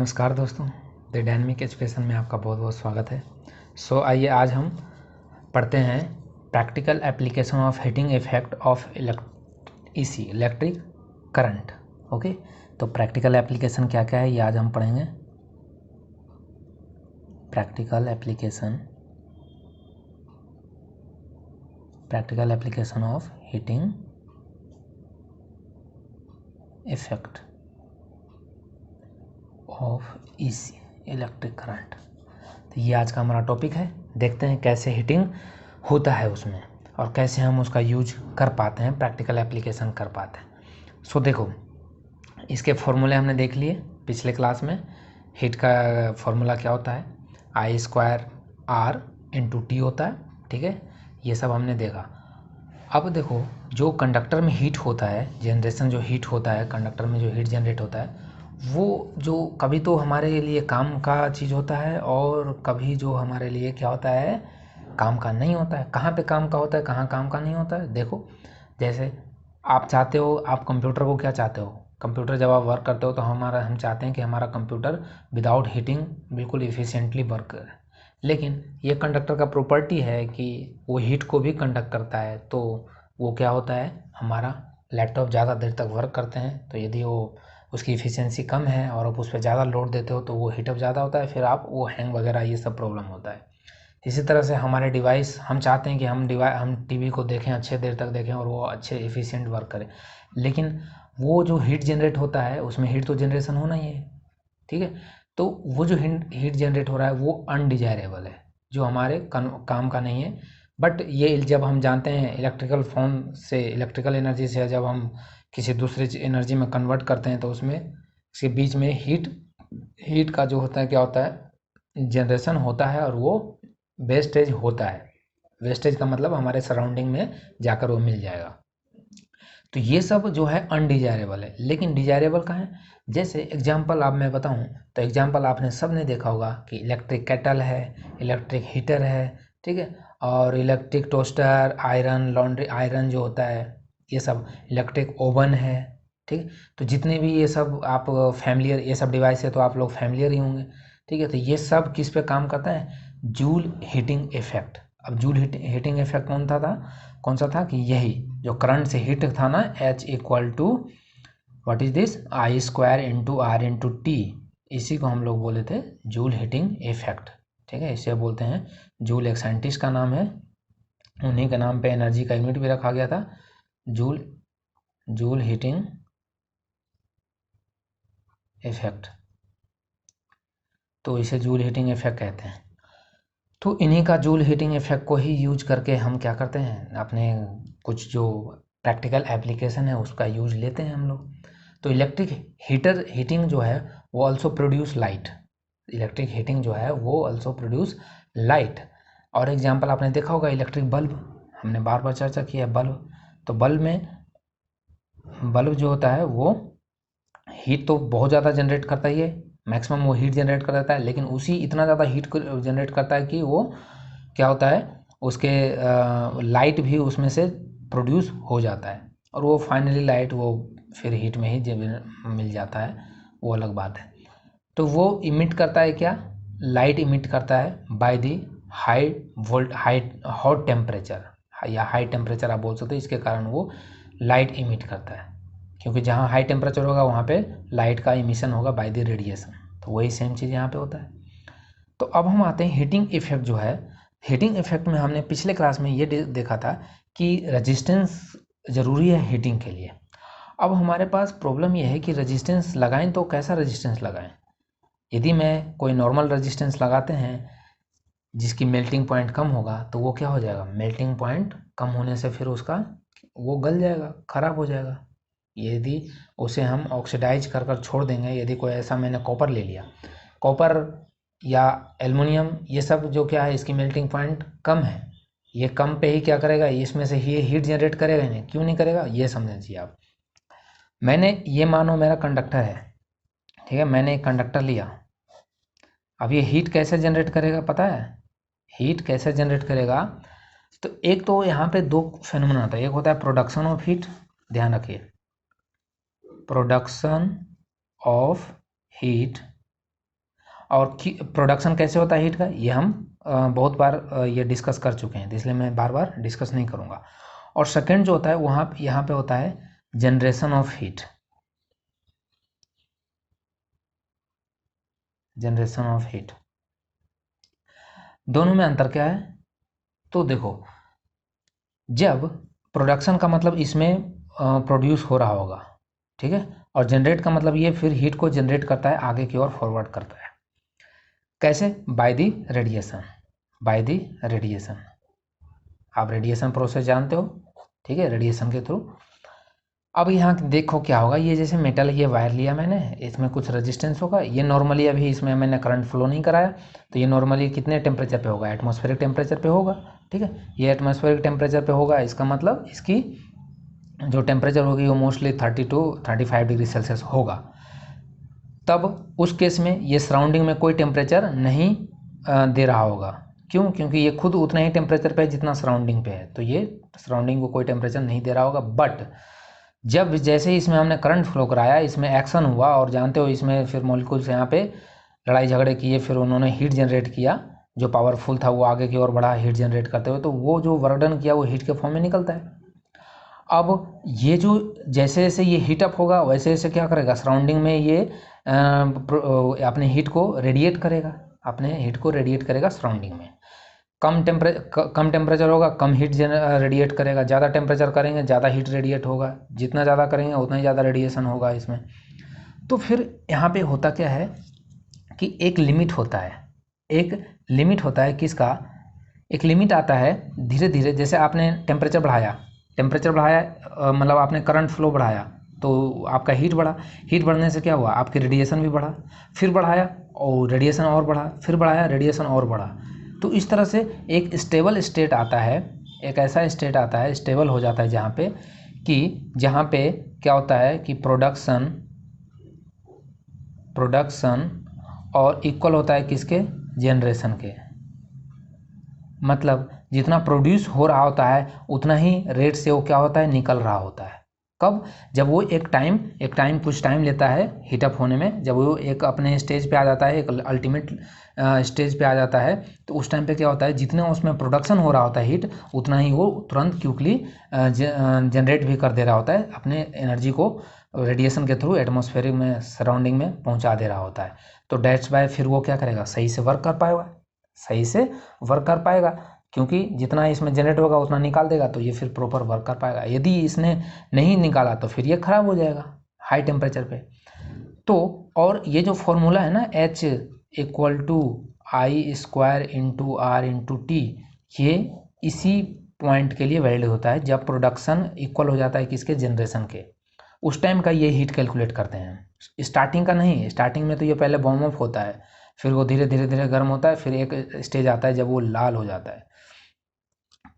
नमस्कार दोस्तों, the dynamic education में आपका बहुत बहुत स्वागत है। आइए आज हम पढ़ते हैं practical application of heating effect of electric current. Okay, तो प्रैक्टिकल एप्लीकेशन क्या क्या है ये आज हम पढ़ेंगे। Practical application of heating effect of electric current. तो ये आज का हमारा टॉपिक है। देखते हैं कैसे हीटिंग होता है उसमें और कैसे हम उसका यूज कर पाते हैं, प्रैक्टिकल एप्लीकेशन कर पाते हैं। देखो, इसके फॉर्मूले हमने देख लिए पिछले क्लास में। हीट का फॉर्मूला क्या होता है, I²R/T होता है। ठीक है, ये सब हमने देखा। अब देखो, जो कंडक्टर में हीट होता है, जनरेशन जो हीट होता है कंडक्टर में, जो हीट जनरेट होता है, वो जो कभी तो हमारे लिए काम का चीज़ होता है और कभी जो हमारे लिए क्या होता है, काम का नहीं होता है। कहाँ पे काम का होता है, कहाँ काम का नहीं होता है। देखो, जैसे आप चाहते हो, आप कंप्यूटर को क्या चाहते हो, कंप्यूटर जब आप वर्क करते हो तो हम चाहते हैं कि हमारा कंप्यूटर विदाउट हीटिंग बिल्कुल इफ़िशिएंटली वर्क करे। लेकिन ये कंडक्टर का प्रॉपर्टी है कि वो हीट को भी कंडक्ट करता है। तो वो क्या होता है, हमारा लैपटॉप ज़्यादा देर तक वर्क करते हैं तो यदि वो उसकी इफ़िशियंसी कम है और आप उस पर ज़्यादा लोड देते हो तो वो हीटअप ज़्यादा होता है, फिर आप वो हैंग वगैरह ये सब प्रॉब्लम होता है। इसी तरह से हमारे डिवाइस, हम चाहते हैं कि हम टीवी को देखें, अच्छे देर तक देखें और वो अच्छे एफिशिएंट वर्क करे, लेकिन वो जो हीट जनरेट होता है उसमें हीट तो जनरेशन होना ही है। ठीक है, तो वो जो हीट जनरेट हो रहा है वो अनडिजायरेबल है, जो हमारे काम का नहीं है। बट ये जब हम जानते हैं इलेक्ट्रिकल फॉर्म से, इलेक्ट्रिकल एनर्जी से जब हम किसी दूसरे एनर्जी में कन्वर्ट करते हैं तो उसमें इसके बीच में हीट का जो होता है, क्या होता है, जनरेशन होता है और वो वेस्टेज होता है। वेस्टेज का मतलब हमारे सराउंडिंग में जाकर वो मिल जाएगा। तो ये सब जो है अनडिजायरेबल है, लेकिन डिजायरेबल कहाँ है। जैसे एग्जांपल आप मैं बताऊं तो एग्जांपल आपने सब ने देखा होगा कि इलेक्ट्रिक केटल है, इलेक्ट्रिक हीटर है, ठीक है, और electric toaster, iron, laundry iron जो होता है, ये सब, इलेक्ट्रिक ओवन है। ठीक, तो जितने भी ये सब आप फैमिलियर, ये सब डिवाइस है तो आप लोग फैमिलियर ही होंगे। ठीक है, तो ये सब किस पे काम करता है, जूल हीटिंग इफेक्ट। अब जूल हीटिंग इफेक्ट कौन सा था कि यही जो करंट से हीट था ना, H=, what is this, I²R/T, इसी को हम लोग बोले थे जूल हीटिंग इफेक्ट। ठीक है, इसे बोलते हैं, जूल एक साइंटिस्ट का नाम है, उन्हीं के नाम पे एनर्जी का यूनिट भी रखा गया था, जूल हीटिंग इफेक्ट। तो इसे जूल हीटिंग इफेक्ट कहते हैं। तो इन्हीं का जूल हीटिंग इफेक्ट को ही यूज करके हम क्या करते हैं, अपने कुछ जो प्रैक्टिकल एप्लीकेशन है उसका यूज लेते हैं हम लोग। तो इलेक्ट्रिक हीटिंग जो है वो also produce light. Electric heating जो है वो ऑल्सो प्रोड्यूस लाइट। और एग्जांपल आपने देखा होगा, इलेक्ट्रिक बल्ब, हमने बार बार चर्चा की है बल्ब। तो बल्ब जो होता है वो हीट तो बहुत ज़्यादा जनरेट करता ही है, मैक्सिमम वो हीट जनरेट कर देता है, लेकिन उसी इतना ज़्यादा हीट को जनरेट करता है कि वो क्या होता है, उसके लाइट भी उसमें से प्रोड्यूस हो जाता है और वो फाइनली लाइट वो फिर हीट में ही मिल जाता है, वो अलग बात है। तो वो इमिट करता है क्या, लाइट इमिट करता है बाय दी हॉट टेम्परेचर, या हाई टेम्परेचर आप बोल सकते हो। इसके कारण वो लाइट इमिट करता है, क्योंकि जहाँ हाई टेम्परेचर होगा वहाँ पे लाइट का इमिशन होगा बाय द रेडिएशन। तो वही सेम चीज़ यहाँ पे होता है। तो अब हम आते हैं हीटिंग इफेक्ट जो है। हीटिंग इफेक्ट में हमने पिछले क्लास में ये देखा था कि रेजिस्टेंस ज़रूरी है हीटिंग के लिए। अब हमारे पास प्रॉब्लम ये है कि रेजिस्टेंस लगाएं तो कैसा रेजिस्टेंस लगाएं। यदि मैं कोई नॉर्मल रेजिस्टेंस लगाते हैं जिसकी मेल्टिंग पॉइंट कम होगा तो वो क्या हो जाएगा, मेल्टिंग पॉइंट कम होने से फिर उसका वो गल जाएगा, ख़राब हो जाएगा। यदि उसे हम ऑक्सीडाइज कर कर छोड़ देंगे, यदि कोई ऐसा, मैंने कॉपर ले लिया, कॉपर या एल्युमिनियम, ये सब जो क्या है, इसकी मेल्टिंग पॉइंट कम है, ये कम पे ही क्या करेगा, इसमें से ये हीट जनरेट करेगा नहीं, क्यों नहीं करेगा, ये समझ लीजिए आप। मैंने ये मानो मेरा कंडक्टर है, ठीक है, मैंने एक कंडक्टर लिया। अब ये हीट कैसे जनरेट करेगा पता है, हीट कैसे जनरेट करेगा, तो एक तो यहाँ पे दो फेनोमेना होता है, एक होता है प्रोडक्शन ऑफ हीट, ध्यान रखिए, प्रोडक्शन ऑफ हीट और प्रोडक्शन कैसे होता है हीट का, ये हम बहुत बार ये डिस्कस कर चुके हैं, इसलिए मैं बार बार डिस्कस नहीं करूँगा। और सेकंड जो होता है वहाँ यहाँ पे होता है generation of heat, generation of heat. दोनों में अंतर क्या है, तो देखो जब प्रोडक्शन का मतलब इसमें प्रोड्यूस हो रहा होगा, ठीक है, और जनरेट का मतलब ये फिर हीट को जनरेट करता है, आगे की ओर फॉरवर्ड करता है। कैसे, by the radiation, by the radiation. आप रेडिएशन प्रोसेस जानते हो, ठीक है, रेडिएशन के थ्रू। अब यहाँ देखो क्या होगा, ये जैसे मेटल ये वायर लिया मैंने, इसमें कुछ रेजिस्टेंस होगा, ये नॉर्मली अभी इसमें मैंने करंट फ्लो नहीं कराया, तो ये नॉर्मली कितने टेम्परेचर पे होगा, एटमॉस्फेरिक टेम्परेचर पे होगा, ठीक है, ये एटमॉस्फेरिक टेम्परेचर पे होगा। इसका मतलब इसकी जो टेम्परेचर होगी वो मोस्टली 30 to 35 डिग्री सेल्सियस होगा। तब उस केस में ये सराउंडिंग में कोई टेम्परेचर नहीं दे रहा होगा, क्यों, क्योंकि ये खुद उतना ही टेम्परेचर पे है जितना सराउंडिंग पे है, तो ये सराउंडिंग को कोई टेम्परेचर नहीं दे रहा होगा। बट जब जैसे ही इसमें हमने करंट फ्लो कराया, इसमें एक्शन हुआ, और जानते हो इसमें फिर मॉलिक्यूल्स यहाँ पे लड़ाई झगड़े किए, फिर उन्होंने हीट जनरेट किया, जो पावरफुल था वो आगे की ओर बढ़ा हीट जनरेट करते हुए, तो वो जो वर्क डन किया वो हीट के फॉर्म में निकलता है। अब ये जो जैसे जैसे ये हीट अप होगा वैसे वैसे क्या करेगा, सराउंडिंग में ये अपने हीट को रेडिएट करेगा, अपने हीट को रेडिएट करेगा सराउंडिंग में। कम टेम्परेचर होगा कम हीट रेडिएट करेगा, ज़्यादा टेम्परेचर करेंगे ज़्यादा हीट रेडिएट होगा, जितना ज़्यादा करेंगे उतना ही ज़्यादा रेडिएशन होगा इसमें। तो फिर यहाँ पे होता क्या है कि एक लिमिट होता है, एक लिमिट होता है किसका, एक लिमिट आता है धीरे धीरे, जैसे आपने टेम्परेचर बढ़ाया मतलब आपने करंट फ्लो बढ़ाया तो आपका हीट बढ़ा, हीट बढ़ने से क्या हुआ, आपकी रेडिएशन भी बढ़ा, फिर बढ़ाया और रेडिएशन और बढ़ा, फिर बढ़ाया रेडिएशन और बढ़ा। तो इस तरह से एक स्टेबल स्टेट आता है, एक ऐसा स्टेट आता है, स्टेबल हो जाता है जहाँ पे क्या होता है कि प्रोडक्शन और इक्वल होता है किसके, जनरेशन के। मतलब जितना प्रोड्यूस हो रहा होता है उतना ही रेट से वो क्या होता है, निकल रहा होता है। कब, जब वो एक टाइम कुछ टाइम लेता है हीटअप होने में, जब वो एक अपने स्टेज पे आ जाता है, एक अल्टीमेट स्टेज पे आ जाता है, तो उस टाइम पे क्या होता है, जितना उसमें प्रोडक्शन हो रहा होता है हीट, उतना ही वो तुरंत क्विकली जनरेट भी कर दे रहा होता है, अपने एनर्जी को रेडिएशन के थ्रू एटमॉस्फेरिक में सराउंडिंग में पहुंचा दे रहा होता है। तो डेट्स बाय फिर वो क्या करेगा, सही से वर्क कर पाएगा, क्योंकि जितना इसमें जनरेट होगा उतना निकाल देगा, तो ये फिर प्रॉपर वर्क कर पाएगा। यदि इसने नहीं निकाला तो फिर ये खराब हो जाएगा हाई टेम्परेचर पे। तो और ये जो फॉर्मूला है ना, H = I² into R into T, ये इसी पॉइंट के लिए वैलिड होता है जब प्रोडक्शन इक्वल हो जाता है किसके, जनरेशन के। उस टाइम का ये हीट कैलकुलेट करते हैं, स्टार्टिंग का नहीं। स्टार्टिंग में तो ये पहले वार्म अप होता है, फिर वो धीरे धीरे गर्म होता है, फिर एक स्टेज आता है जब वो लाल हो जाता है।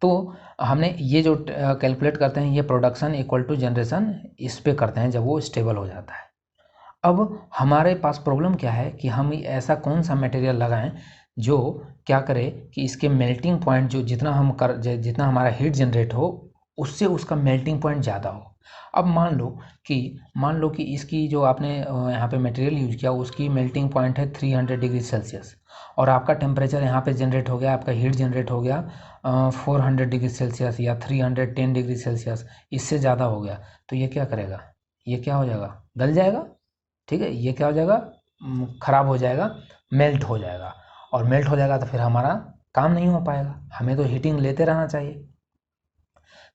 तो हमने ये जो कैलकुलेट करते हैं, ये प्रोडक्शन इक्वल टू जनरेशन इस पे करते हैं जब वो स्टेबल हो जाता है। अब हमारे पास प्रॉब्लम क्या है कि हम ऐसा कौन सा मटेरियल लगाएं जो क्या करे कि इसके मेल्टिंग पॉइंट जो जितना हमारा हीट जनरेट हो उससे उसका मेल्टिंग पॉइंट ज़्यादा हो। अब मान लो कि इसकी जो आपने यहाँ पे मटेरियल यूज किया उसकी मेल्टिंग पॉइंट है 300 डिग्री सेल्सियस, और आपका टेम्परेचर यहाँ पे जनरेट हो गया, आपका हीट जनरेट हो गया 400 डिग्री सेल्सियस या 310 डिग्री सेल्सियस, इससे ज़्यादा हो गया, तो ये क्या करेगा, ये क्या हो जाएगा, गल जाएगा, ठीक है, ये क्या हो जाएगा, ख़राब हो जाएगा, मेल्ट हो जाएगा। और मेल्ट हो जाएगा तो फिर हमारा काम नहीं हो पाएगा, हमें तो हीटिंग लेते रहना चाहिए।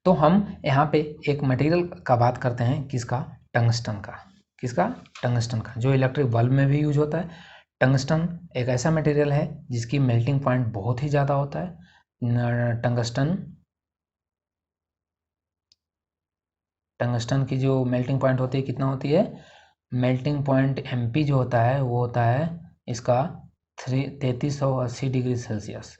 तो हम यहाँ पे एक मटेरियल का बात करते हैं, किसका, टंगस्टन का। किसका, टंगस्टन का, जो इलेक्ट्रिक बल्ब में भी यूज होता है। टंगस्टन एक ऐसा मटेरियल है जिसकी मेल्टिंग पॉइंट बहुत ही ज़्यादा होता है। टंगस्टन की जो मेल्टिंग पॉइंट होती है कितना होती है, मेल्टिंग पॉइंट MP जो होता है वो होता है इसका 3380 डिग्री सेल्सियस,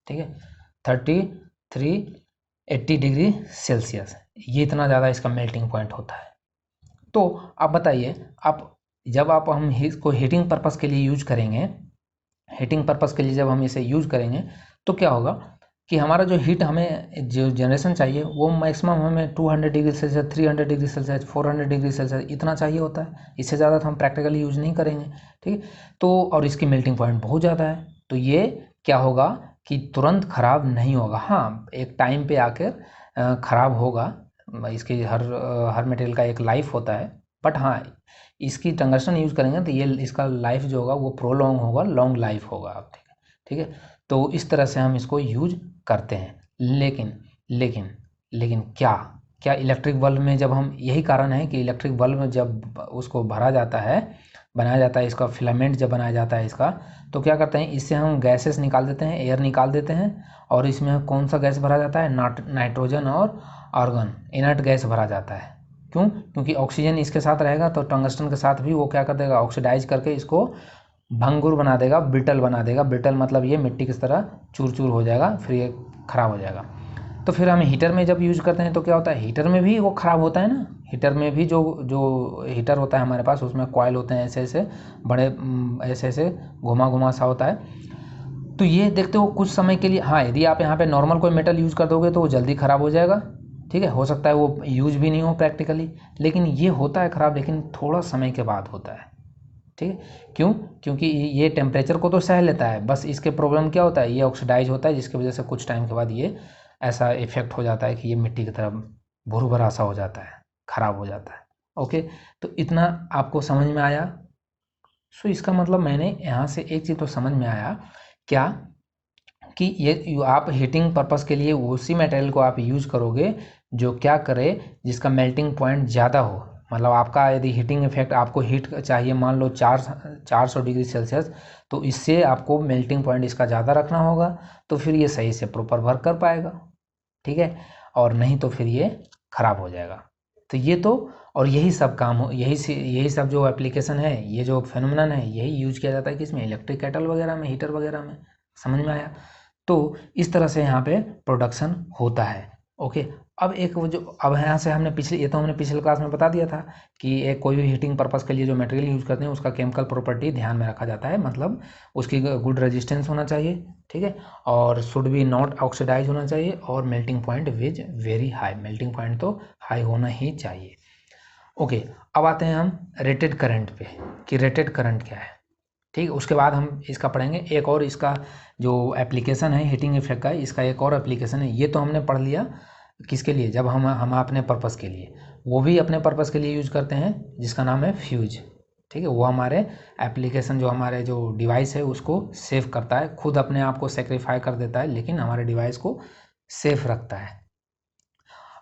ठीक है, 3380 डिग्री सेल्सियस, ये इतना ज़्यादा इसका मेल्टिंग पॉइंट होता है। तो आप बताइए, जब हम इसको हीटिंग पर्पस के लिए यूज करेंगे, हीटिंग पर्पस के लिए जब हम इसे यूज करेंगे तो क्या होगा, कि हमारा जो हीट हमें जो जनरेशन चाहिए वो मैक्सिमम हमें 200 degree Celsius, 300 degree Celsius, 400 degree Celsius इतना चाहिए होता है। इससे ज़्यादा तो हम प्रैक्टिकली यूज़ नहीं करेंगे, ठीक है। तो और इसकी मेल्टिंग पॉइंट बहुत ज़्यादा है, तो ये क्या होगा कि तुरंत ख़राब नहीं होगा। हाँ, एक टाइम पे आकर ख़राब होगा, इसकी हर मटेरियल का एक लाइफ होता है, बट हाँ इसकी टंगस्टन यूज़ करेंगे तो ये इसका लाइफ जो होगा वो प्रोलॉन्ग होगा, लॉन्ग लाइफ होगा आप, ठीक है। तो इस तरह से हम इसको यूज करते हैं। लेकिन लेकिन लेकिन क्या क्या इलेक्ट्रिक बल्ब में जब हम, यही कारण है कि इलेक्ट्रिक बल्ब में जब उसको भरा जाता है, बनाया जाता है, इसका फिलामेंट जब बनाया जाता है इसका, तो क्या करते हैं, इससे हम गैसेस निकाल देते हैं, एयर निकाल देते हैं, और इसमें कौन सा गैस भरा जाता है, नाइट्रोजन और आर्गन, इनर्ट गैस भरा जाता है। क्यों? क्योंकि ऑक्सीजन इसके साथ रहेगा तो टंगस्टन के साथ भी वो क्या कर देगा, ऑक्सीडाइज करके इसको भंगुर बना देगा, ब्रिटल बना देगा। ब्रिटल मतलब ये मिट्टी की तरह चूर चूर हो जाएगा, फिर ये ख़राब हो जाएगा। तो फिर हम हीटर में जब यूज़ करते हैं तो क्या होता है, हीटर में भी वो ख़राब होता है ना। हीटर में भी जो जो हीटर होता है हमारे पास, उसमें कॉयल होते हैं ऐसे ऐसे बड़े, ऐसे ऐसे घुमा घुमा सा होता है। तो ये देखते हो कुछ समय के लिए, हाँ यदि आप यहाँ पे नॉर्मल कोई मेटल यूज़ कर दोगे तो वो जल्दी ख़राब हो जाएगा, ठीक है। हो सकता है वो यूज भी नहीं हो प्रैक्टिकली, लेकिन ये होता है ख़राब, लेकिन थोड़ा समय के बाद होता है, ठीक है। क्यों? क्योंकि ये टेम्परेचर को तो सह लेता है, बस इसके प्रॉब्लम क्या होता है, ये ऑक्सीडाइज होता है, जिसकी वजह से कुछ टाइम के बाद ये ऐसा इफेक्ट हो जाता है कि ये मिट्टी की तरह भुरभुरा सा हो जाता है, ख़राब हो जाता है। ओके, तो इतना आपको समझ में आया। सो इसका मतलब मैंने यहाँ से एक चीज़ तो समझ में आया, क्या कि ये आप हीटिंग पर्पस के लिए उसी मटेरियल को आप यूज़ करोगे जो क्या करे, जिसका मेल्टिंग पॉइंट ज़्यादा हो। मतलब आपका यदि हीटिंग इफेक्ट, आपको हीट चाहिए मान लो 400 डिग्री सेल्सियस, तो इससे आपको मेल्टिंग पॉइंट इसका ज़्यादा रखना होगा, तो फिर ये सही से प्रॉपर वर्क कर पाएगा, ठीक है। और नहीं तो फिर ये ख़राब हो जाएगा। तो ये तो, और यही सब काम हो, यही सब जो एप्लीकेशन है, ये जो फेनोमेनन है, यही यूज किया जाता है किसमें, इलेक्ट्रिक केटल वगैरह में, हीटर वगैरह में। समझ में आया? तो इस तरह से यहाँ पे प्रोडक्शन होता है। ओके, अब एक वो जो, अब यहाँ से हमने पिछले, ये तो हमने पिछले क्लास में बता दिया था कि एक कोई भी हीटिंग पर्पस के लिए जो मटेरियल यूज़ करते हैं उसका केमिकल प्रॉपर्टी ध्यान में रखा जाता है। मतलब उसकी गुड रेजिस्टेंस होना चाहिए, ठीक है, और शुड बी नॉट ऑक्सीडाइज होना चाहिए, और melting point is very high, melting point तो हाई होना ही चाहिए। ओके, अब आते हैं हम रेटेड करंट पे, कि रेटेड करंट क्या है, ठीक है। उसके बाद हम इसका पढ़ेंगे एक और, इसका जो एप्लीकेशन है हीटिंग इफेक्ट का, इसका एक और एप्लीकेशन है। ये तो हमने पढ़ लिया किसके लिए, जब हम अपने पर्पस के लिए, वो भी अपने पर्पस के लिए यूज करते हैं, जिसका नाम है फ्यूज, ठीक है। वो हमारे एप्लीकेशन, जो हमारे जो डिवाइस है उसको सेव करता है, खुद अपने आप को सेक्रीफाई कर देता है, लेकिन हमारे डिवाइस को सेफ रखता है।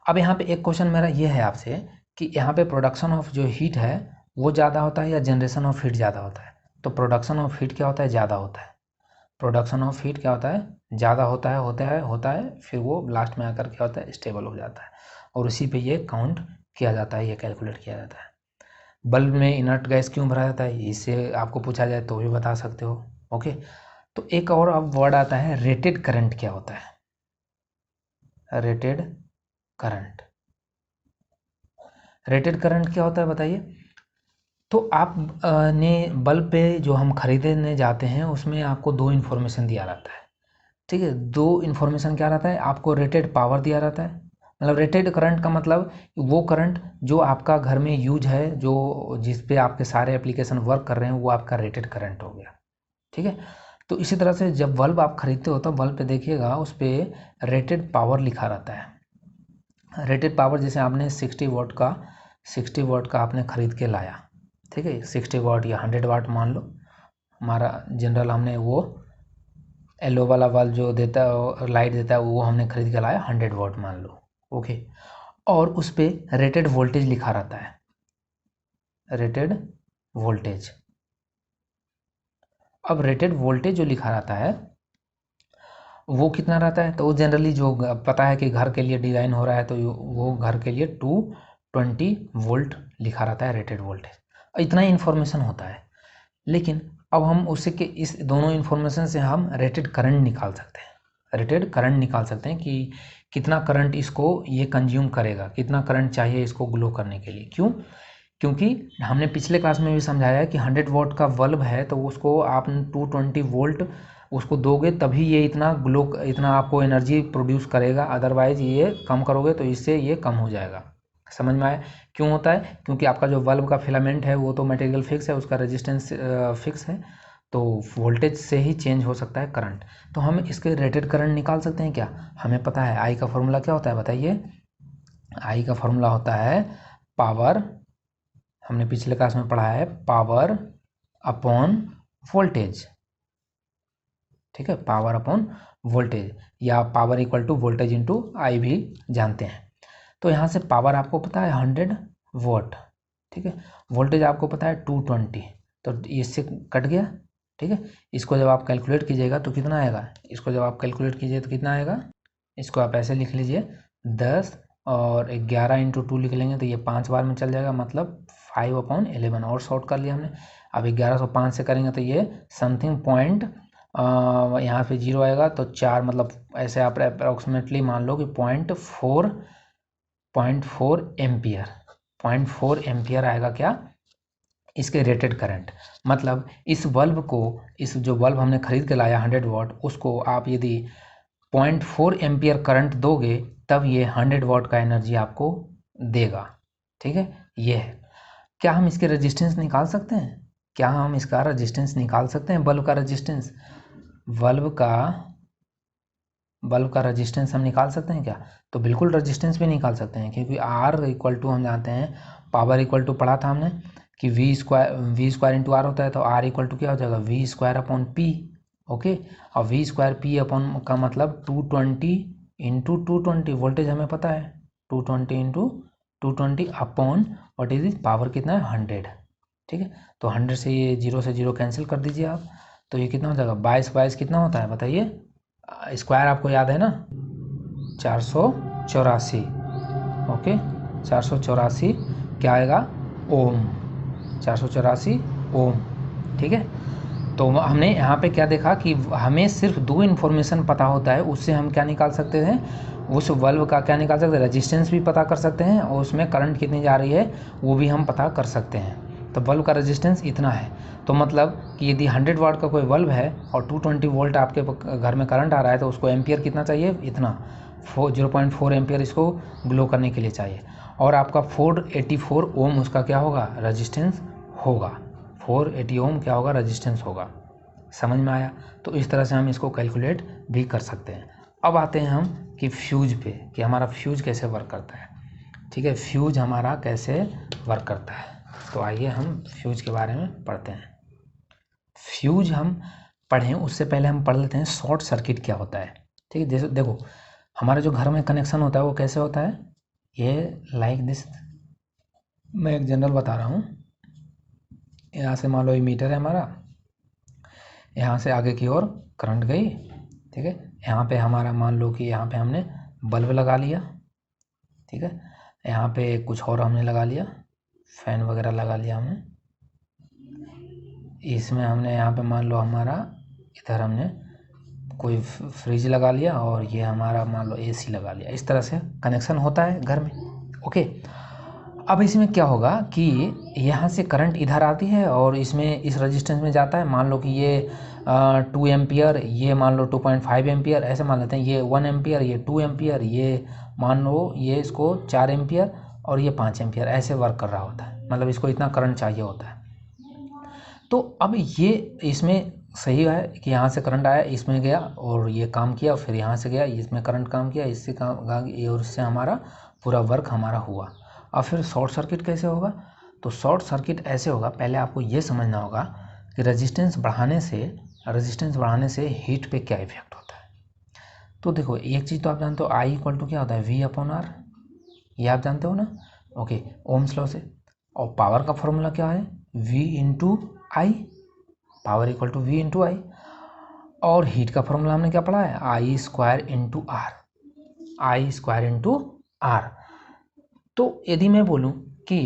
अब यहाँ पे एक क्वेश्चन मेरा ये है आपसे कि यहाँ पे प्रोडक्शन ऑफ जो हीट है वो ज़्यादा होता है या जनरेशन ऑफ हीट ज़्यादा होता है? तो प्रोडक्शन ऑफ हीट क्या होता है, ज़्यादा होता है। प्रोडक्शन ऑफ हीट क्या होता है, ज़्यादा होता है, फिर वो लास्ट में आकर क्या होता है, स्टेबल हो जाता है, और उसी पे ये काउंट किया जाता है, ये कैलकुलेट किया जाता है। बल्ब में इनर्ट गैस क्यों भरा जाता है, इससे आपको पूछा जाए तो भी बता सकते हो। ओके, तो एक और अब वर्ड आता है रेटेड करंट। क्या होता है रेटेड करंट? रेटेड करंट क्या होता है बताइए। तो आप ने बल्ब पे जो हम खरीदने जाते हैं उसमें आपको दो इन्फॉर्मेशन दिया रहता है, ठीक है। दो इन्फॉर्मेशन क्या रहता है, आपको रेटेड पावर दिया रहता है, मतलब रेटेड करंट का मतलब वो करंट जो आपका घर में यूज है, जो जिस पे आपके सारे एप्लीकेशन वर्क कर रहे हैं, वो आपका रेटेड करंट हो गया, ठीक है। तो इसी तरह से जब बल्ब आप खरीदते हो तो बल्ब पे देखिएगा उस पर रेटेड पावर लिखा रहता है। रेटेड पावर, जैसे आपने 60 वाट का आपने खरीद के लाया, ठीक है, 60 वाट या 100 वाट मान लो, हमारा जनरल हमने वो येलो वाला बल्ब जो देता है, लाइट देता है, वो हमने खरीद के लाया 100 वाट मान लो। ओके, और उस पर रेटेड वोल्टेज लिखा रहता है, रेटेड वोल्टेज। अब रेटेड वोल्टेज जो लिखा रहता है वो कितना रहता है, तो वो जनरली जो पता है कि घर के लिए डिज़ाइन हो रहा है तो वो घर के लिए 220 वोल्ट लिखा रहता है रेटेड वोल्टेज। इतना ही इन्फॉर्मेशन होता है, लेकिन अब हम उससे के इस दोनों इन्फॉर्मेशन से हम रेटेड करंट निकाल सकते हैं। रेटेड करंट निकाल सकते हैं कि कितना करंट इसको ये कंज्यूम करेगा, कितना करंट चाहिए इसको ग्लो करने के लिए। क्यों? क्योंकि हमने पिछले क्लास में भी समझाया है कि 100 वाट का बल्ब है तो उसको आप 220 वोल्ट उसको दोगे तभी ये इतना आपको एनर्जी प्रोड्यूस करेगा, अदरवाइज ये कम करोगे तो इससे ये कम हो जाएगा। समझ में आया क्यों होता है? क्योंकि आपका जो बल्ब का फिलामेंट है वो तो मटेरियल फिक्स है, उसका रेजिस्टेंस फिक्स है, तो वोल्टेज से ही चेंज हो सकता है करंट। तो हम इसके रेटेड करंट निकाल सकते हैं क्या? हमें पता है आई का फॉर्मूला क्या होता है, बताइए। आई का फॉर्मूला होता है पावर, हमने पिछले क्लास में पढ़ा है, पावर अपॉन वोल्टेज। ठीक है, पावर अपॉन वोल्टेज, या power equal to voltage into I भी जानते हैं। तो यहाँ से पावर आपको पता है 100 वॉट, ठीक है। वोल्टेज आपको पता है 220, तो इससे कट गया, ठीक है। इसको जब आप कैलकुलेट कीजिएगा तो कितना आएगा, इसको जब आप कैलकुलेट कीजिए तो कितना आएगा, इसको आप ऐसे लिख लीजिए 10 और 11 इंटू 2 लिख लेंगे तो ये 5 बार में चल जाएगा, मतलब 5/11 और शॉर्ट कर लिया हमने। अब 1105 से करेंगे तो ये समथिंग पॉइंट यहाँ पे 0 आएगा तो 4, मतलब ऐसे आप अप्रोक्सीमेटली मान लो कि 0.4 एम्पियर, 0.4 एम्पियर आएगा क्या, इसके रेटेड करंट। मतलब इस बल्ब को, इस जो बल्ब हमने खरीद के लाया 100 वॉट, उसको आप यदि 0.4 एम्पियर करंट दोगे तब ये 100 वॉट का एनर्जी आपको देगा, ठीक है। ये है। क्या हम इसके रेजिस्टेंस निकाल सकते हैं? क्या हम इसका रेजिस्टेंस निकाल सकते हैं? बल्ब का रेजिस्टेंस, बल्ब का रेजिस्टेंस हम निकाल सकते हैं क्या? तो बिल्कुल रेजिस्टेंस भी निकाल सकते हैं, क्योंकि आर इक्वल टू हम जानते हैं, पावर इक्वल टू पढ़ा था हमने कि वी स्क्वायर इंटू आर होता है, तो आर इक्वल टू क्या हो जाएगा, V square upon P. Okay, और वी स्क्वायर पी अपॉन का मतलब 220 इंटू 220, वोल्टेज हमें पता है 220 into 220 upon what is is, power कितना है 100, ठीक है। तो 100 से ये 0 से 0 कैंसिल कर दीजिए आप, तो ये कितना हो जाएगा, 22 कितना होता है बताइए, स्क्वायर आपको याद है ना, 484। ओके, 484 क्या आएगा, ओम, 484 ओम, ठीक है। तो हमने यहाँ पे क्या देखा कि हमें सिर्फ 2 इन्फॉर्मेशन पता होता है, उससे हम क्या निकाल सकते हैं, उस बल्ब का क्या निकाल सकते हैं, रेजिस्टेंस भी पता कर सकते हैं, और उसमें करंट कितनी जा रही है वो भी हम पता कर सकते हैं। तो बल्ब का रेजिस्टेंस इतना है, तो मतलब कि यदि 100 वाट का कोई बल्ब है और 220 वोल्ट आपके घर में करंट आ रहा है, तो उसको एम्पियर कितना चाहिए, इतना 0.4 एम्पियर इसको ग्लो करने के लिए चाहिए, और आपका 484 ओम उसका क्या होगा, रेजिस्टेंस होगा, 480 ओम क्या होगा, रेजिस्टेंस होगा। समझ में आया? तो इस तरह से हम इसको कैलकुलेट भी कर सकते हैं। अब आते हैं हम कि फ्यूज पे, कि हमारा फ्यूज कैसे वर्क करता है, ठीक है। फ्यूज हमारा कैसे वर्क करता है, तो आइए हम फ्यूज के बारे में पढ़ते हैं। फ्यूज हम पढ़ें उससे पहले हम पढ़ लेते हैं शॉर्ट सर्किट क्या होता है, ठीक है। जैसे देखो हमारे जो घर में कनेक्शन होता है वो कैसे होता है, ये लाइक दिस, मैं एक जनरल बता रहा हूँ। यहाँ से मान लो ये मीटर है हमारा, यहाँ से आगे की ओर करंट गई, ठीक है। यहाँ पे हमारा मान लो कि यहाँ पे हमने बल्ब लगा लिया, ठीक है। यहाँ पे कुछ और हमने लगा लिया, फैन वगैरह लगा लिया हमने, इसमें हमने यहाँ पे मान लो हमारा इधर हमने कोई फ्रिज लगा लिया, और ये हमारा मान लो एसी लगा लिया। इस तरह से कनेक्शन होता है घर में, ओके। अब इसमें क्या होगा कि यहाँ से करंट इधर आती है और इसमें इस रेजिस्टेंस में जाता है, मान लो कि ये 2 एम्पियर, ये मान लो 2.5 एम्पियर, ऐसे मान लेते हैं, ये 1 एम्पियर, ये 2 एम्पियर, ये मान लो ये इसको 4 एम्पियर और ये 5 एम्पियर, ऐसे वर्क कर रहा होता है, मतलब इसको इतना करंट चाहिए होता है। तो अब ये इसमें सही है कि यहाँ से करंट आया, इसमें गया और ये काम किया, फिर यहाँ से गया, इसमें करंट काम किया, इससे काम, और इससे हमारा पूरा वर्क हमारा हुआ। अब फिर शॉर्ट सर्किट कैसे होगा, तो शॉर्ट सर्किट ऐसे होगा, पहले आपको ये समझना होगा कि रेजिस्टेंस बढ़ाने से हीट पे क्या इफेक्ट होता है। तो देखो एक चीज़ तो आप जानते हो, आई इक्वल टू क्या होता है, वी अपॉन आर, ये आप जानते हो ना, ओके, ओम्स लॉ से। और पावर का फॉर्मूला क्या है, V into I, power equal to V into I. और हीट का फॉर्मूला हमने क्या पढ़ा है, I square into R, I square into R. तो यदि मैं बोलूं कि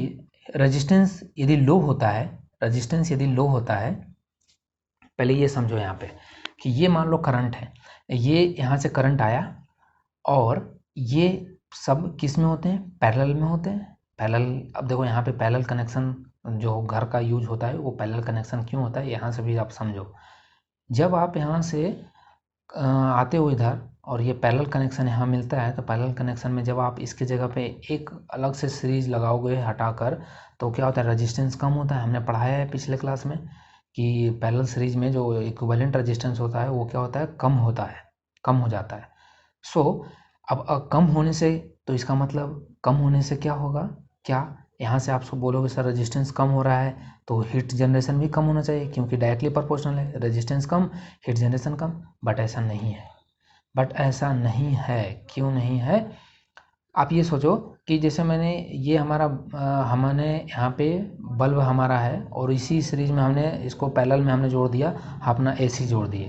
रेजिस्टेंस यदि लो होता है, पहले ये समझो यहाँ पे कि ये मान लो करंट है, ये यहाँ से करंट आया, और ये सब किस में होते हैं, पैरेलल में होते हैं, पैरेलल। अब देखो यहाँ पे पैरेलल कनेक्शन जो घर का यूज होता है वो पैरेलल कनेक्शन क्यों होता है, यहाँ से भी आप समझो। जब आप यहाँ से आते हो इधर और ये पैरेलल कनेक्शन यहाँ मिलता है, तो पैरेलल कनेक्शन में जब आप इसके जगह पे एक अलग से सीरीज लगाओगे हटाकर, तो क्या होता है, रेजिस्टेंस कम होता है। हमने पढ़ाया है पिछले क्लास में कि पैरेलल सीरीज में जो इक्विवेलेंट रेजिस्टेंस होता है वो क्या होता है, कम होता है, कम हो जाता है। सो अब कम होने से, तो इसका मतलब कम होने से क्या होगा, क्या यहाँ से आप सब बोलोगे सर रेजिस्टेंस कम हो रहा है तो हीट जनरेशन भी कम होना चाहिए, क्योंकि डायरेक्टली प्रोपोर्शनल है, resistance come heat generation come. But ऐसा नहीं है, बट ऐसा नहीं है। क्यों नहीं है? आप ये सोचो कि जैसे मैंने ये हमारा हमने यहाँ पे बल्ब हमारा है और इसी सीरीज में हमने इसको पैरेलल में हमने जोड़ दिया, अपना एसी जोड़ दिए,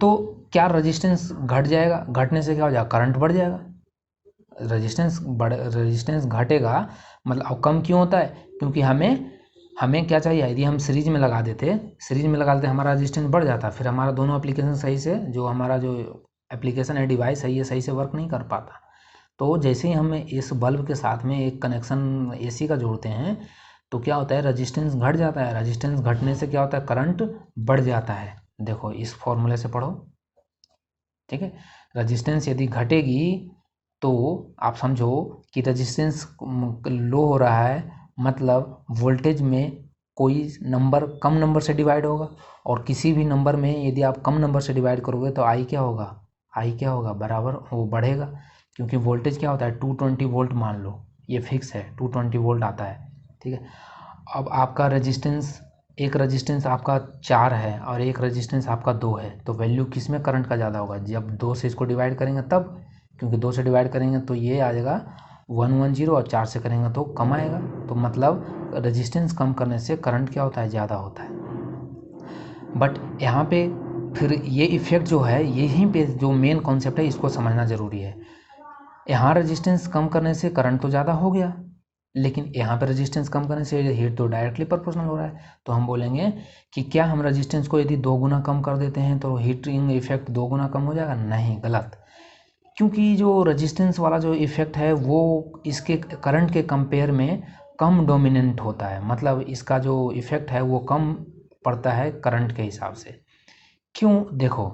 तो क्या रेजिस्टेंस घट जाएगा? घटने से क्या हो जाएगा, करंट बढ़ जाएगा। रेजिस्टेंस घटेगा, मतलब अब कम क्यों होता है, क्योंकि हमें क्या चाहिए, यदि हम सीरीज में लगा देते, हमारा रेजिस्टेंस बढ़ जाता, फिर हमारा दोनों एप्लीकेशन सही से, जो हमारा जो एप्लीकेशन है, डिवाइस है, ये सही से वर्क नहीं कर पाता। तो जैसे ही हम इस बल्ब के साथ में एक कनेक्शन एसी का जोड़ते हैं, तो क्या होता है, रेजिस्टेंस घट जाता है। रेजिस्टेंस घटने से क्या होता है, करंट बढ़ जाता है। देखो इस फॉर्मूले से पढ़ो, ठीक है। रेजिस्टेंस यदि घटेगी तो आप समझो कि रेजिस्टेंस लो हो रहा है, मतलब वोल्टेज में कोई नंबर कम नंबर से डिवाइड होगा, और किसी भी नंबर में यदि आप कम नंबर से डिवाइड करोगे तो आई क्या होगा, बराबर वो बढ़ेगा, क्योंकि वोल्टेज क्या होता है 220 वोल्ट, मान लो ये फिक्स है 220 वोल्ट आता है, ठीक है। अब आपका रेजिस्टेंस, एक रेजिस्टेंस आपका 4 है और एक रेजिस्टेंस आपका 2 है, तो वैल्यू किस में करंट का ज़्यादा होगा, जब 2 से इसको डिवाइड करेंगे तब, क्योंकि 2 से डिवाइड करेंगे तो ये आ जाएगा 110, और 4 से करेंगे तो कम आएगा। तो मतलब रेजिस्टेंस कम करने से करंट क्या होता है, ज़्यादा होता है। बट यहाँ पे फिर ये इफ़ेक्ट जो है, यहीं पे जो मेन कॉन्सेप्ट है, इसको समझना ज़रूरी है। यहाँ रेजिस्टेंस कम करने से करंट तो ज़्यादा हो गया, लेकिन यहाँ पर रेजिस्टेंस कम करने से हीट तो डायरेक्टली प्रोपोर्शनल हो रहा है। तो हम बोलेंगे कि क्या हम रेजिस्टेंस को यदि 2 गुना कम कर देते हैं तो हीटिंग इफेक्ट 2 गुना कम हो जाएगा? नहीं, गलत। क्योंकि जो रेजिस्टेंस वाला जो इफेक्ट है वो इसके करंट के कंपेयर में कम डोमिनेंट होता है, मतलब इसका जो इफेक्ट है वो कम पड़ता है करंट के हिसाब से। क्यों? देखो,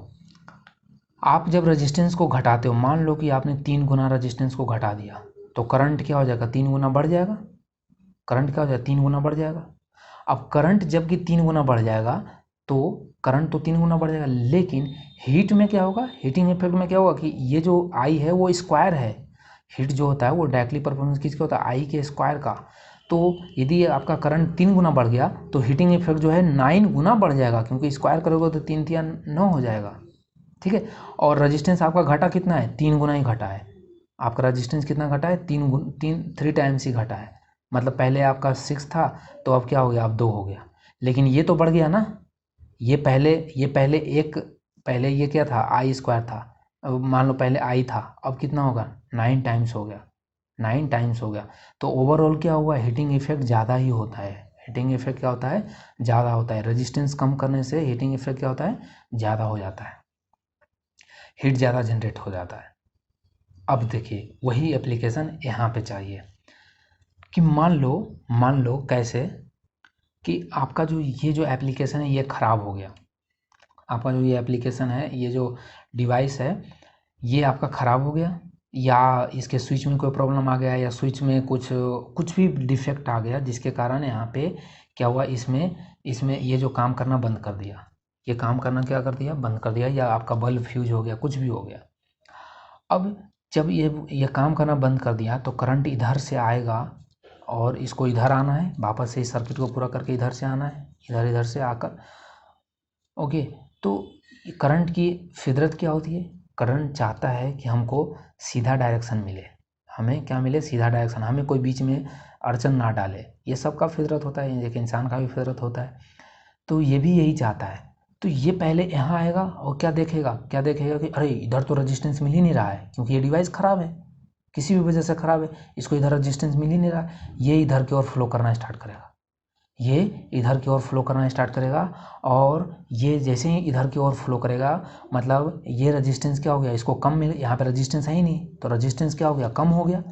आप जब रेजिस्टेंस को घटाते हो, मान लो कि आपने 3 गुना रेजिस्टेंस को घटा दिया, तो करंट क्या हो जाएगा, 3 गुना बढ़ जाएगा। करंट क्या हो जाएगा, 3 गुना बढ़ जाएगा। अब करंट जबकि 3 गुना बढ़ जाएगा, तो करंट तो 3 गुना बढ़ जाएगा, लेकिन हीट में क्या होगा, हीटिंग इफेक्ट में क्या होगा कि ये जो आई है वो स्क्वायर है। हीट जो होता है वो डायरेक्टली प्रोपोर्शनल किसका होता है, आई के स्क्वायर का। तो यदि आपका करंट 3 गुना बढ़ गया तो हीटिंग इफेक्ट जो है 9 गुना बढ़ जाएगा, क्योंकि स्क्वायर करोगे तो 3 3 9 हो जाएगा, ठीक है। और रजिस्टेंस आपका घटा कितना है, 3 गुना ही घटा है। आपका रजिस्टेंस कितना घटा है, 3 टाइम्स ही घटा है। मतलब पहले आपका 6 था, तो अब क्या हो गया, अब 2 हो गया। लेकिन ये तो बढ़ गया ना, पहले ये क्या था, आई स्क्वायर था। अब मान लो पहले आई था, अब कितना होगा, 9 टाइम्स हो गया, 9 टाइम्स हो गया। तो ओवरऑल क्या हुआ, हीटिंग इफेक्ट ज़्यादा ही होता है। हीटिंग इफेक्ट क्या होता है, ज़्यादा होता है। रेजिस्टेंस कम करने से हीटिंग इफेक्ट क्या होता है, ज़्यादा हो जाता है, हीट ज़्यादा जनरेट हो जाता है। अब देखिए वही एप्लीकेशन यहाँ पे चाहिए कि मान लो कैसे, कि आपका जो ये जो एप्लीकेशन है ये ख़राब हो गया। आपका जो ये एप्लीकेशन है, ये जो डिवाइस है, ये आपका ख़राब हो गया, या इसके स्विच में कोई प्रॉब्लम आ गया, या स्विच में कुछ भी डिफेक्ट आ गया, जिसके कारण यहाँ पे क्या हुआ, इसमें ये जो काम करना बंद कर दिया, ये काम करना क्या कर दिया, बंद कर दिया, या आपका बल्ब फ्यूज हो गया, कुछ भी हो गया। अब जब ये काम करना बंद कर दिया तो करंट इधर से आएगा और इसको इधर आना है, वापस से इस सर्किट को पूरा करके इधर से आना है, इधर से आकर, ओके। तो करंट की फितरत क्या होती है, करंट चाहता है कि हमको सीधा डायरेक्शन मिले, हमें क्या मिले, सीधा डायरेक्शन, हमें कोई बीच में अड़चन ना डाले। ये सबका फितरत होता है, एक इंसान का भी फितरत होता है, तो ये भी यही चाहता है। तो ये पहले यहाँ आएगा और क्या देखेगा कि अरे इधर तो रेजिस्टेंस मिल ही नहीं रहा है, क्योंकि ये डिवाइस ख़राब है, किसी भी वजह से ख़राब है, इसको इधर रेजिस्टेंस मिल ही नहीं रहा है। ये इधर की ओर फ्लो करना स्टार्ट करेगा, ये इधर की ओर फ्लो करना स्टार्ट करेगा, और ये जैसे ही इधर की ओर फ्लो करेगा, मतलब ये रेजिस्टेंस क्या हो गया, इसको कम मिल, यहाँ पे रेजिस्टेंस है ही नहीं, तो रेजिस्टेंस क्या हो गया, कम हो गया।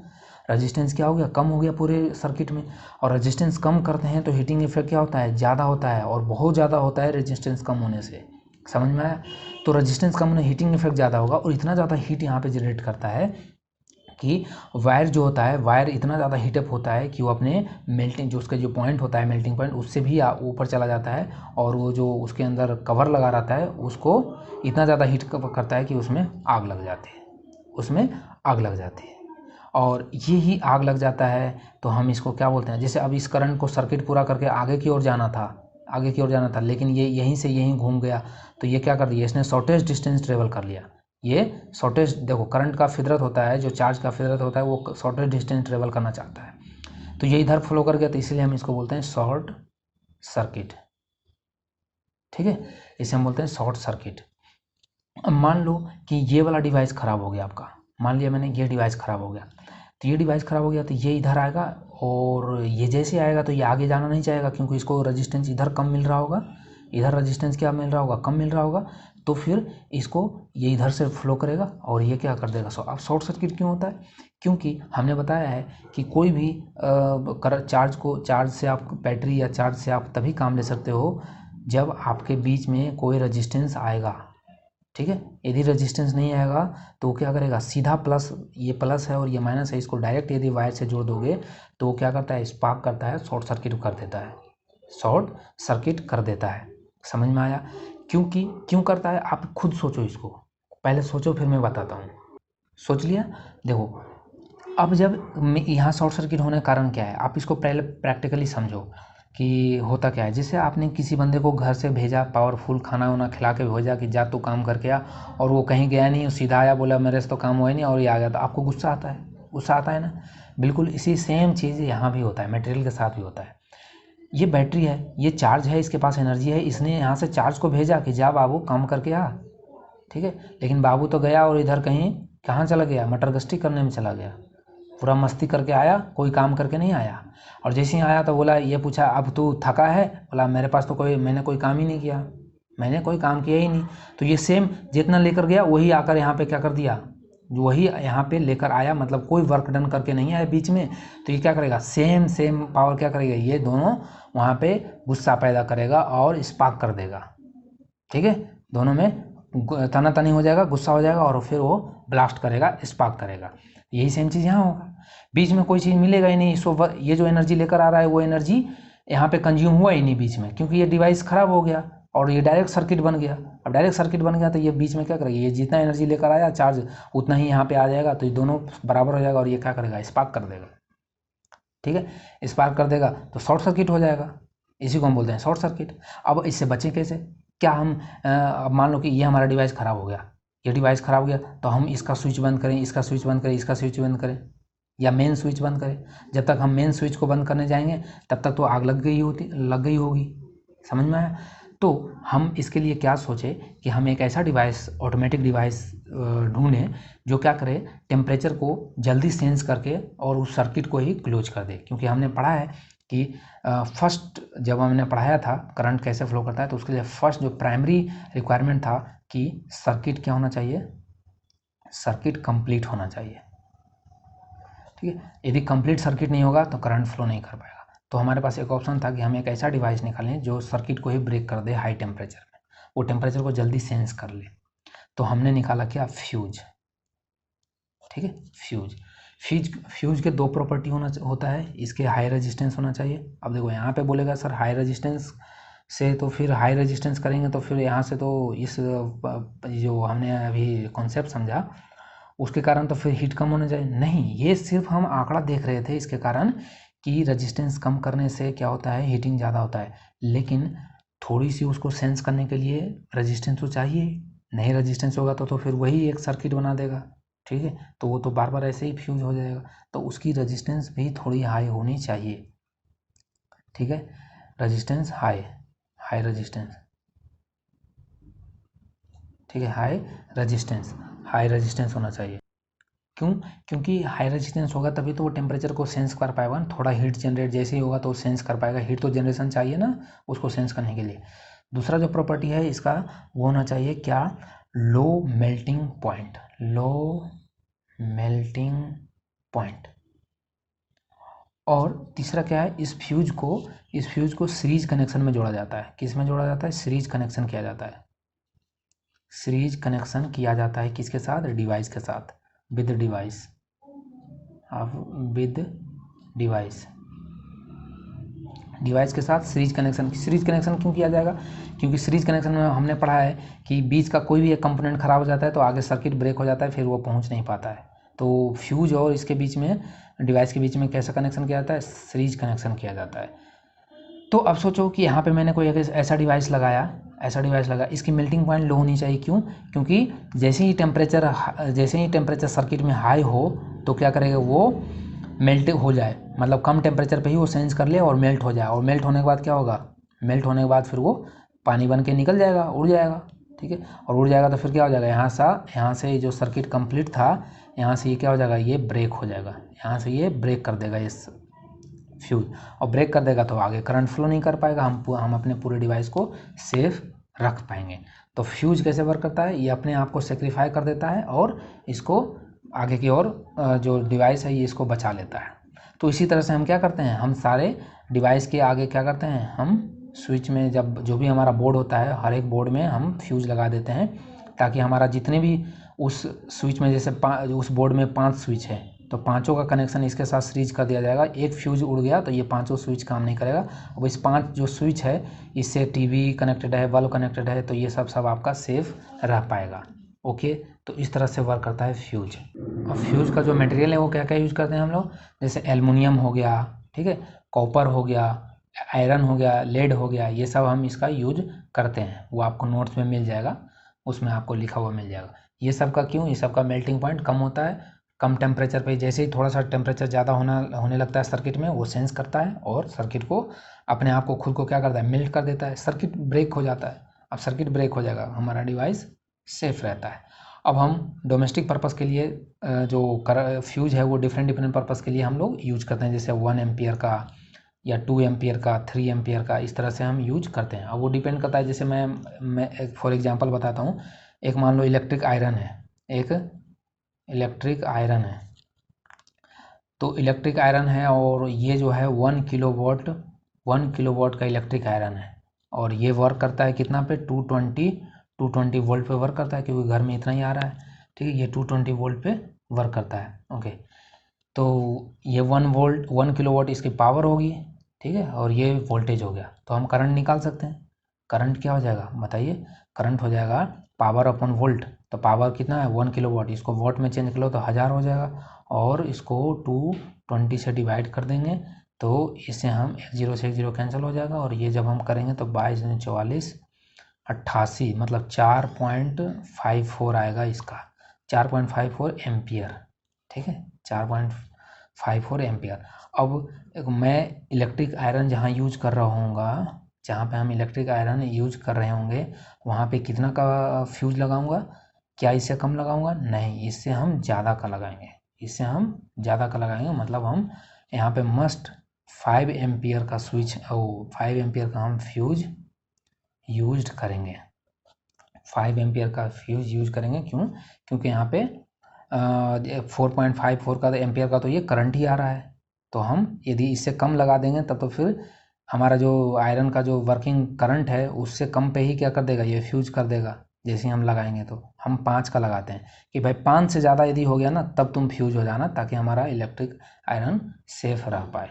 रेजिस्टेंस क्या हो गया, कम हो गया पूरे सर्किट में। और रेजिस्टेंस कम करते हैं तो हीटिंग इफेक्ट क्या होता है, ज़्यादा होता है, और बहुत ज़्यादा होता है रेजिस्टेंस कम होने से। समझ में आया? तो रेजिस्टेंस कम होने हीटिंग इफेक्ट ज़्यादा होगा और इतना ज़्यादा हीट यहाँ पे जनरेट करता है कि वायर जो होता है, वायर इतना ज़्यादा हीटअप होता है कि वो अपने मेल्टिंग जो उसका जो पॉइंट होता है, मेल्टिंग पॉइंट, उससे भी ऊपर चला जाता है और वो जो उसके अंदर कवर लगा रहता है उसको इतना ज़्यादा हीट करता है कि उसमें आग लग जाती है, उसमें आग लग जाती है। और ये ही आग लग जाता है तो हम इसको क्या बोलते हैं, जैसे अब इस करंट को सर्किट पूरा करके आगे की ओर जाना था, आगे की ओर जाना था, लेकिन ये यहीं से यहीं घूम गया, तो ये क्या कर दिया, इसने शॉर्टेस्ट डिस्टेंस ट्रेवल कर लिया। ये शॉर्टेस्ट, देखो करंट का फितरत होता है, जो चार्ज का फितरत होता है वो शॉर्टेस्ट डिस्टेंस ट्रेवल करना चाहता है, तो ये इधर फ्लो कर गया, तो इसलिए हम इसको बोलते हैं शॉर्ट सर्किट। ठीक है, इसे हम बोलते हैं शॉर्ट सर्किट। अब मान लो कि ये वाला डिवाइस ख़राब हो गया आपका, मान लिया मैंने ये डिवाइस ख़राब हो गया, तो ये डिवाइस ख़राब हो गया तो ये इधर आएगा और ये जैसे आएगा तो ये आगे जाना नहीं चाहेगा क्योंकि इसको रेजिस्टेंस इधर कम मिल रहा होगा, इधर रेजिस्टेंस क्या मिल रहा होगा, कम मिल रहा होगा, तो फिर इसको ये इधर से फ्लो करेगा और ये क्या कर देगा। अब शॉर्ट सर्किट क्यों होता है, क्योंकि हमने बताया है कि कोई भी चार्ज से आप बैटरी या चार्ज से आप तभी काम ले सकते हो जब आपके बीच में कोई रजिस्टेंस आएगा। ठीक है, यदि रेजिस्टेंस नहीं आएगा तो वो क्या करेगा, सीधा प्लस, ये प्लस है और ये माइनस है, इसको डायरेक्ट यदि वायर से जोड़ दोगे तो वो क्या करता है, स्पार्क करता है, शॉर्ट सर्किट कर देता है, शॉर्ट सर्किट कर देता है। समझ में आया? क्योंकि क्यों करता है, आप खुद सोचो, इसको पहले सोचो फिर मैं बताता हूँ। सोच लिया? देखो अब जब यहाँ शॉर्ट सर्किट होने का कारण क्या है, आप इसको पहले प्रैक्टिकली समझो कि होता क्या है। जैसे आपने किसी बंदे को घर से भेजा, पावरफुल खाना वाना खिला के भेजा कि जा तू काम करके आ, और वो कहीं गया नहीं, सीधा आया, बोला मेरे से तो काम हुआ ही नहीं और ये आ गया, तो आपको गुस्सा आता है, गुस्सा आता है ना। बिल्कुल इसी सेम चीज़ यहाँ भी होता है, मटेरियल के साथ भी होता है। ये बैटरी है, ये चार्ज है, इसके पास एनर्जी है, इसने यहाँ से चार्ज को भेजा कि जा बाबू काम करके आ, ठीक है, लेकिन बाबू तो गया और इधर कहीं कहाँ चला गया, मटर गश्ती करने में चला गया, पूरा मस्ती करके आया, कोई काम करके नहीं आया। और जैसे ही आया तो बोला, ये पूछा अब तू थका है, बोला मेरे पास तो मैंने कोई काम ही नहीं किया, मैंने कोई काम किया ही नहीं। तो ये सेम जितना लेकर गया वही आकर यहाँ पे क्या कर दिया, वही यहाँ पे लेकर आया, मतलब कोई वर्क डन करके नहीं आया बीच में, तो ये क्या करेगा, सेम पावर क्या करेगा, ये दोनों वहाँ पे गुस्सा पैदा करेगा और स्पार्क कर देगा। ठीक है, दोनों में तनातनी हो जाएगा, गुस्सा हो जाएगा और फिर वो ब्लास्ट करेगा, स्पार्क करेगा। यही सेम चीज़ यहाँ होगा, बीच में कोई चीज़ मिलेगा ही नहीं, इसको ये जो एनर्जी लेकर आ रहा है वो एनर्जी यहाँ पे कंज्यूम हुआ ही नहीं बीच में, क्योंकि ये डिवाइस ख़राब हो गया और ये डायरेक्ट सर्किट बन गया। अब डायरेक्ट सर्किट बन गया तो ये बीच में क्या करेगा, ये जितना एनर्जी लेकर आया चार्ज उतना ही यहाँ पे आ जाएगा, तो ये दोनों बराबर हो जाएगा और ये क्या करेगा, स्पार्क कर देगा। ठीक है, स्पार्क कर देगा तो शॉर्ट सर्किट हो जाएगा, इसी को हम बोलते हैं शॉर्ट सर्किट। अब इससे बचें कैसे, क्या हम अब मान लो कि ये हमारा डिवाइस ख़राब हो गया, ये डिवाइस ख़राब हो गया तो हम इसका स्विच बंद करें, इसका स्विच बंद करें, इसका स्विच बंद करें, या मेन स्विच बंद करें। जब तक हम मेन स्विच को बंद करने जाएंगे तब तक तो आग लग गई होगी। समझ में आया? तो हम इसके लिए क्या सोचे कि हम एक ऐसा डिवाइस, ऑटोमेटिक डिवाइस ढूंढें जो क्या करे, टेम्परेचर को जल्दी सेंस करके और उस सर्किट को ही क्लोज कर दे। क्योंकि हमने पढ़ा है कि फर्स्ट जब हमने पढ़ाया था करंट कैसे फ्लो करता है, तो उसके लिए फर्स्ट जो प्राइमरी रिक्वायरमेंट था कि सर्किट क्या होना चाहिए, सर्किट कंप्लीट होना चाहिए। ठीक है, यदि कंप्लीट सर्किट नहीं होगा तो करंट फ्लो नहीं कर पाएगा। तो हमारे पास एक ऑप्शन था कि हम एक ऐसा डिवाइस निकालें जो सर्किट को ही ब्रेक कर दे हाई टेम्परेचर में, वो टेम्परेचर को जल्दी सेंस कर ले। तो हमने निकाला क्या, फ्यूज। ठीक है, फ्यूज के दो प्रॉपर्टी होता है, इसके हाई रेजिस्टेंस होना चाहिए। अब देखो यहाँ पे बोलेगा सर हाई रेजिस्टेंस से, तो फिर हाई रेजिस्टेंस करेंगे तो फिर यहाँ से तो इस जो हमने अभी कॉन्सेप्ट समझा उसके कारण तो फिर हीट कम होना चाहिए। नहीं, ये सिर्फ हम आंकड़ा देख रहे थे इसके कारण कि रेजिस्टेंस कम करने से क्या होता है, हीटिंग ज़्यादा होता है, लेकिन थोड़ी सी उसको सेंस करने के लिए रेजिस्टेंस तो चाहिए। नहीं रेजिस्टेंस होगा तो फिर वही एक सर्किट बना देगा। ठीक है, तो वो तो बार बार ऐसे ही फ्यूज हो जाएगा, तो उसकी रेजिस्टेंस भी थोड़ी हाई होनी चाहिए। ठीक है, रेजिस्टेंस हाई रेजिस्टेंस, ठीक है, हाई रेजिस्टेंस होना चाहिए। क्यों? क्योंकि हाई रेजिस्टेंस होगा तभी तो वो टेम्परेचर को सेंस कर पाएगा ना, थोड़ा हीट जनरेट जैसे ही होगा तो सेंस कर पाएगा, हीट तो जनरेशन चाहिए ना उसको सेंस करने के लिए। दूसरा जो प्रॉपर्टी है इसका वो होना चाहिए क्या, low melting point, low melting point. और तीसरा क्या है, इस फ्यूज को सीरीज कनेक्शन में जोड़ा जाता है। किस में जोड़ा जाता है, सीरीज कनेक्शन किया जाता है। सीरीज कनेक्शन किया जाता है किसके साथ, डिवाइस के साथ, with device, with device, device के साथ सीरीज कनेक्शन। सीरीज कनेक्शन क्यों किया जाएगा, क्योंकि सीरीज कनेक्शन में हमने पढ़ा है कि बीच का कोई भी एक कंपोनेंट खराब हो जाता है तो आगे सर्किट ब्रेक हो जाता है, फिर वो पहुंच नहीं पाता है। तो फ्यूज और इसके बीच में, डिवाइस के बीच में कैसा कनेक्शन किया जाता है, सीरीज कनेक्शन किया जाता है। तो अब सोचो कि यहाँ पे मैंने कोई ऐसा डिवाइस लगाया, इसकी मेल्टिंग पॉइंट लो होनी चाहिए। क्यों, क्योंकि जैसे ही टेम्परेचर सर्किट में हाई हो तो क्या करेगा, वो मेल्ट हो जाए, मतलब कम टेम्परेचर पे ही वो सेंस कर ले और मेल्ट हो जाए। और मेल्ट होने के बाद क्या होगा, मेल्ट होने के बाद फिर वो पानी बन के निकल जाएगा, उड़ जाएगा, ठीक है। और उड़ जाएगा तो फिर क्या हो जाएगा, यहाँ से जो सर्किट कंप्लीट था, यहाँ से ये क्या हो जाएगा, ये ब्रेक हो जाएगा, यहाँ से ये ब्रेक कर देगा ये फ्यूज। और ब्रेक कर देगा तो आगे करंट फ्लो नहीं कर पाएगा, हम अपने पूरे डिवाइस को सेफ रख पाएंगे। तो फ्यूज कैसे वर्क करता है, ये अपने आप को सेक्रीफाई कर देता है और इसको आगे की ओर जो डिवाइस है ये इसको बचा लेता है। तो इसी तरह से हम क्या करते हैं, हम सारे डिवाइस के आगे क्या करते हैं, हम स्विच में जब जो भी हमारा बोर्ड होता है, हर एक बोर्ड में हम फ्यूज लगा देते हैं, ताकि हमारा जितने भी उस स्विच में, जैसे उस बोर्ड में 5 स्विच है तो पांचों का कनेक्शन इसके साथ सीरीज कर दिया जाएगा। एक फ्यूज उड़ गया तो ये पांचों स्विच काम नहीं करेगा। अब इस 5 जो स्विच है इससे टीवी कनेक्टेड है, बल्ब कनेक्टेड है, तो ये सब आपका सेफ रह पाएगा। ओके, तो इस तरह से वर्क करता है फ्यूज। और फ्यूज का जो मटेरियल है वो क्या क्या यूज करते हैं हम लोग, जैसे एल्युमिनियम हो गया, ठीक है, कॉपर हो गया, आयरन हो गया, लेड हो गया, ये सब हम इसका यूज करते हैं। वो आपको नोट्स में मिल जाएगा, उसमें आपको लिखा हुआ मिल जाएगा। ये सब का क्यों, ये सब का मेल्टिंग पॉइंट कम होता है कम टेम्परेचर पे। जैसे ही थोड़ा सा टेम्परेचर ज़्यादा होने लगता है सर्किट में, वो सेंस करता है और सर्किट को अपने आप को खुद को क्या करता है, मेल्ट कर देता है, सर्किट ब्रेक हो जाता है। अब सर्किट ब्रेक हो जाएगा, हमारा डिवाइस सेफ रहता है। अब हम डोमेस्टिक पर्पज़ के लिए जो फ्यूज है वो डिफरेंट पर्पज़ के लिए हम लोग यूज करते हैं, जैसे 1 एम्पियर का या 2 एम्पियर का, 3 एम्पियर का, इस तरह से हम यूज करते हैं। अब वो डिपेंड करता है, जैसे मैं एक फॉर एग्जांपल बताता हूँ। एक मान लो इलेक्ट्रिक आयरन है, एक इलेक्ट्रिक आयरन है, तो इलेक्ट्रिक आयरन है और ये जो है 1 किलोवाट का इलेक्ट्रिक आयरन है। और ये वर्क करता है कितना पे, 220 वोल्ट पे वर्क करता है, क्योंकि घर में इतना ही आ रहा है, ठीक है। ये 220 वोल्ट पे वर्क करता है। ओके, तो ये 1 किलोवाट इसकी पावर होगी, ठीक है, और ये वोल्टेज हो गया। तो हम करंट निकाल सकते हैं। करंट क्या हो जाएगा बताइए, करंट हो जाएगा पावर अपॉन वोल्ट। तो पावर कितना है, 1 किलोवाट, इसको वोल्ट में चेंज कर लो तो 1000 हो जाएगा। और इसको 220 से डिवाइड कर देंगे तो इससे हम 1 0 से 1 0 कैंसिल हो जाएगा। और ये जब हम करेंगे तो 22 दूनी 44, 88, मतलब 4.54 आएगा इसका, 4.54 एम्पियर, ठीक है, 4.54 एम्पियर। अब मैं इलेक्ट्रिक आयरन जहाँ यूज कर रहा हूँगा, जहाँ पे हम इलेक्ट्रिक आयरन यूज कर रहे होंगे, वहाँ पे कितना का फ्यूज लगाऊंगा, क्या इससे कम लगाऊंगा, नहीं, इससे हम ज़्यादा का लगाएंगे, मतलब हम यहाँ पे मस्ट 5 एम्पियर का स्विच और 5 एम्पियर का हम फ्यूज यूज करेंगे। 5 एम्पियर का फ्यूज यूज करेंगे, क्यों, क्योंकि यहाँ पे 4.54 का एम्पियर का तो ये करंट ही आ रहा है। तो हम यदि इससे कम लगा देंगे तब तो फिर हमारा जो आयरन का जो वर्किंग करंट है उससे कम पे ही क्या कर देगा, ये फ्यूज कर देगा। जैसे ही हम लगाएंगे तो हम 5 का लगाते हैं कि भाई 5 से ज़्यादा यदि हो गया ना तब तुम फ्यूज हो जाना, ताकि हमारा इलेक्ट्रिक आयरन सेफ रह पाए।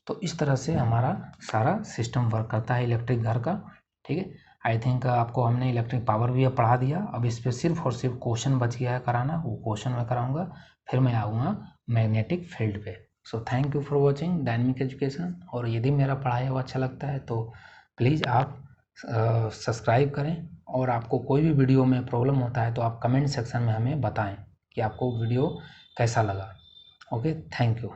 तो इस तरह से हमारा सारा सिस्टम वर्क करता है इलेक्ट्रिक घर का, ठीक है। आई थिंक आपको हमने इलेक्ट्रिक पावर भी पढ़ा दिया। अब इस पर सिर्फ और सिर्फ क्वेश्चन बच गया है कराना, वो क्वेश्चन मैं कराऊंगा, फिर मैं आऊँगा मैग्नेटिक फील्ड पे। So thank you for watching dynamic education. और यदि मेरा पढ़ाया हुआ अच्छा लगता है तो प्लीज़ आप सब्सक्राइब करें, और आपको कोई भी वीडियो में प्रॉब्लम होता है तो आप कमेंट सेक्शन में हमें बताएं कि आपको वीडियो कैसा लगा। Okay, thank you.